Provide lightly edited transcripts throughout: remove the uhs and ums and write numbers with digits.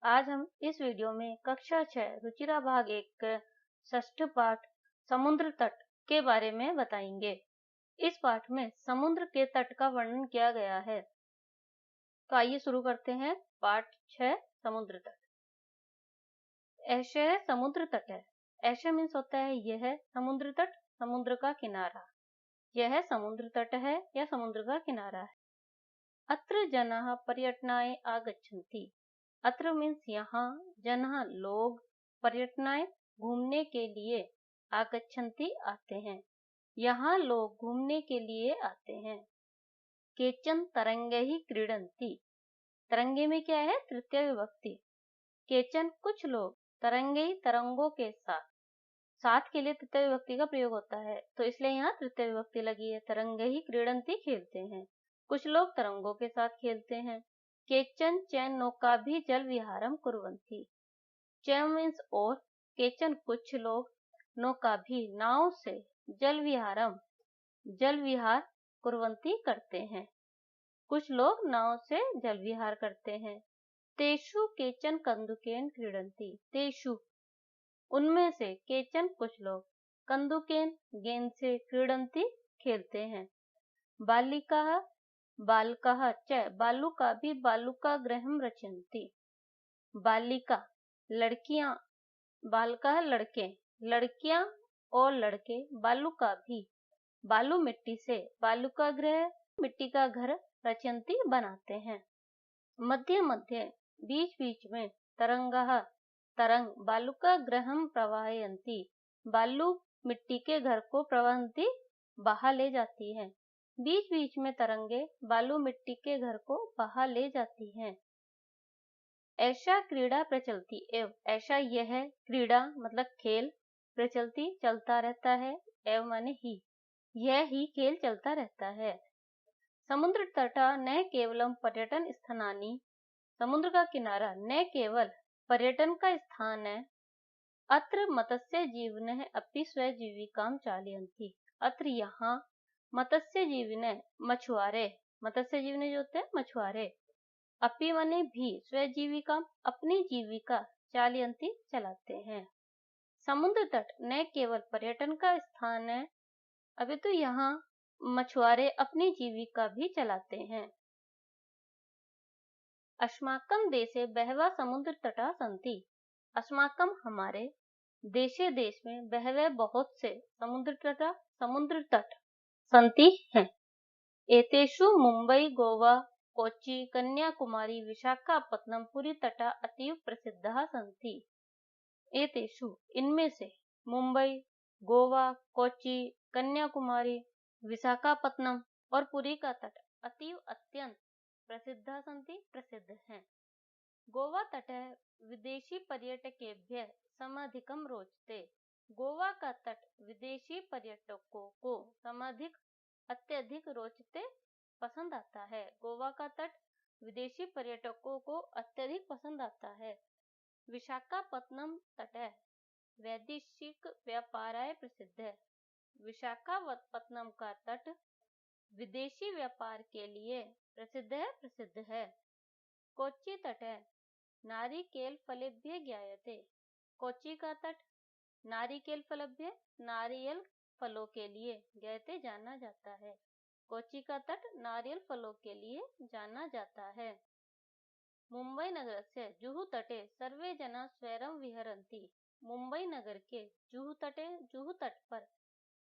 आज हम इस वीडियो में कक्षा 6 रुचिरा भाग 1 के षष्ठ पाठ समुद्र तट के बारे में बताएंगे। इस पाठ में समुद्र के तट का वर्णन किया गया है। तो आइए शुरू करते हैं। पाठ 6 समुद्र तट। ऐसे समुद्र तट है। ऐसे मीन्स होता है यह समुद्र तट, समुद्र का किनारा। यह समुद्र तट है या समुद्र का किनारा है। अत्र जनाः पर्यटनाय आगच्छन्ति। अत्र मीन्स यहाँ, जनाः लोग, पर्यटनाय घूमने के लिए, आगच्छन्ति आते हैं। यहाँ लोग घूमने के लिए आते हैं। केचन तरंगैः क्रीडन्ति। तरंगे में क्या है? तृतीय विभक्ति। केचन कुछ लोग, तरंगैः तरंगों के साथ, साथ के लिए तृतीय विभक्ति का प्रयोग होता है, तो इसलिए यहाँ तृतीय विभक्ति लगी है। तरंगैः क्रीडन्ति खेलते हैं। कुछ लोग तरंगों के साथ खेलते हैं। केचन चैन नौका भी जल विहारम कुर्वन्ति। चैन मीन्स और, केचन कुछ लोग, नौका भी नाव से, जल विहारम जल विहार कुर्वन्ति करते हैं। कुछ लोग नाव से जल विहार करते हैं। तेषु केचन कंदुकेन क्रीडन्ति। तेषु उनमें से, केचन कुछ लोग, कंदुकेन गेंद से, क्रीडन्ति खेलते हैं। बालिकाः बालकाः च बालुका भी बालुका गृहं रचयन्ति। बालिका लड़कियां, बालकाः लड़के, लड़कियां और लड़के, बालुका भी बालू मिट्टी से, बालुका गृह मिट्टी का घर, रचयन्ति बनाते हैं। मध्य मध्य बीच बीच में, तरंगाः तरंग बालुका गृहं प्रवाहयन्ति। बालू मिट्टी के घर को प्रवहन्ति बहा ले जाती है। बीच बीच में तरंगे बालू मिट्टी के घर को बहा ले जाती हैं। ऐसा क्रीड़ा प्रचलती एवं, ऐसा यह क्रीड़ा मतलब खेल, प्रचलती चलता रहता है, एवं माने ही, यह ही खेल चलता रहता है। समुद्र तटा न केवलम पर्यटन स्थानानि। समुद्र का किनारा न केवल पर्यटन का स्थान है। अत्र मत्स्य जीविनः अपि स्वजीविकां चालयन्ति। अत्र यहाँ मत्स्य जीविनः मछुआरे, मत्स्य जीविनः जो होते हैं मछुआरे, अपि माने भी, स्वजीविका अपनी जीविका, चालयन्ति चलाते हैं। समुद्र तट न केवल पर्यटन का स्थान है, अभी तो यहाँ मछुआरे अपनी जीविका भी चलाते हैं। अस्माकं देशे बहवः समुद्र तटा सन्ति। अस्माकं हमारे, देशे देश में, बहवः बहुत से, समुद्र तटा समुद्र तट, सन्ति हैं। एतेषु मुंबई, गोवा, कोच्चि, कन्याकुमारी, विशाखापत्तनम पुरी तटा अतीव प्रसिद्धाः सन्ति। एतेषु इनमें से, मुंबई, गोवा, कोच्चि, कन्याकुमारी, विशाखापत्तनम और पुरी का तट अतीव अत्यंत प्रसिद्धाः सन्ति, प्रसिद्ध हैं। गोवा तट विदेशी पर्यटकेभ्यः समधिकं रोचते। गोवा का तट विदेशी पर्यटकों को समधिक, अत्यधिक रोचते, पसंद आता है। गोवा का तट विदेशी पर्यटकों को अत्यधिक पसंद आता है। विशाखापत्तनम तट वैदेशिक व्यापाराय प्रसिद्ध है। विशाखापत्तनम का तट विदेशी व्यापार के लिए प्रसिद्ध है। कोच्चि तट नारिकेल फलेभ्यः ज्ञायते। कोच्चि का तट नारिकेल फलेभ्यः, नारियल फलों के लिए, ज्ञायते जाना जाता है। कोच्चि का तट नारियल फलों के लिए जाना जाता है। मुंबई नगरस्य जुहू तटे सर्वे जना स्वैरं विहरन्ति। मुंबई नगर के जुहू तट पर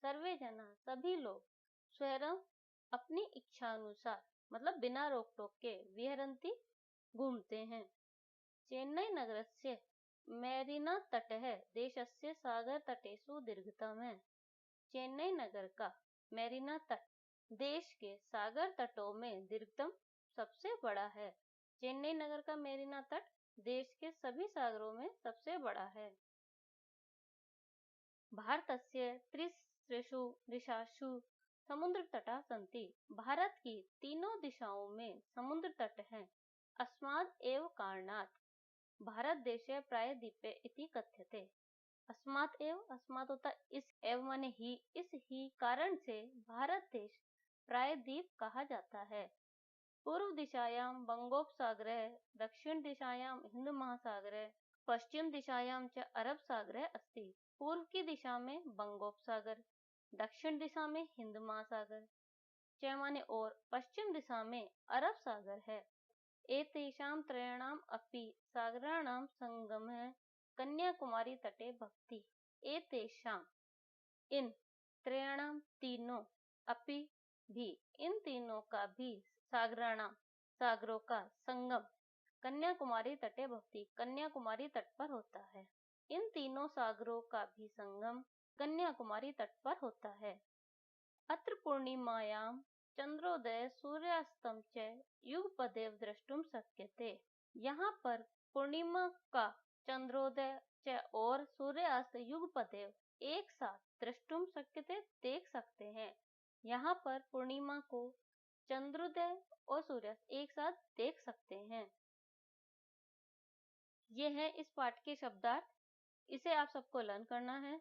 सर्वे जना सभी लोग, स्वैरं अपनी इच्छा अनुसार, मतलब बिना रोक टोक के, विहरन्ति घूमते हैं। चेन्नई नगरस्य मैरीना तटः देशस्य सागर तटेषु दीर्घतम है। चेन्नई नगर का मैरीना तट देश के सागर तटों में दीर्घतम, सबसे बड़ा है। चेन्नई नगर का मैरीना तट देश के सभी सागरों में सबसे बड़ा है। भारतस्य त्रिस्रेषु दिशासु समुद्र तटा सन्ति। भारत की तीनों दिशाओं में समुद्र तट हैं। अस्माद् एव कारणात् भारत देशे प्रायद्वीपे इति कथ्यते। अस्मात् एव, अस्मात् होता इस, एव माने ही, इस ही कारण से भारत देश प्रायद्वीप कहा जाता है। पूर्व दिशायां बंगोपसागरः, दक्षिण दिशायां हिंद महासागरः, पश्चिम दिशायां च अरब सागरः अस्ति। पूर्व की दिशा में बंगोपसागर, दक्षिण दिशा में हिंद महासागर, च माने और, पश्चिम दिशा में अरब सागर है। एतेषां त्रयाणाम् अपि सागराणां संगमः कन्याकुमारी तटे भवति। एतेषां, इन, त्रयाणां, तीनों, अपि, भी, इन तीनों का भी, सागराणां, सागरों का, संगम कन्याकुमारी तटे भवति, कन्याकुमारी तट पर होता है। इन तीनों सागरों का भी संगम कन्याकुमारी तट पर होता है। अत्र पूर्णिमायां चंद्रोदय सूर्यास्तं च युगपदेव द्रष्टुम शक्यते। यहाँ पर पूर्णिमा का चंद्रोदय च और सूर्यास्त युगपदेव एक साथ द्रष्टुम शक्यते देख सकते हैं। यहाँ पर पूर्णिमा को चंद्रोदय और सूर्यास्त एक साथ देख सकते हैं। ये है इस पाठ के शब्दार्थ। इसे आप सबको लर्न करना है।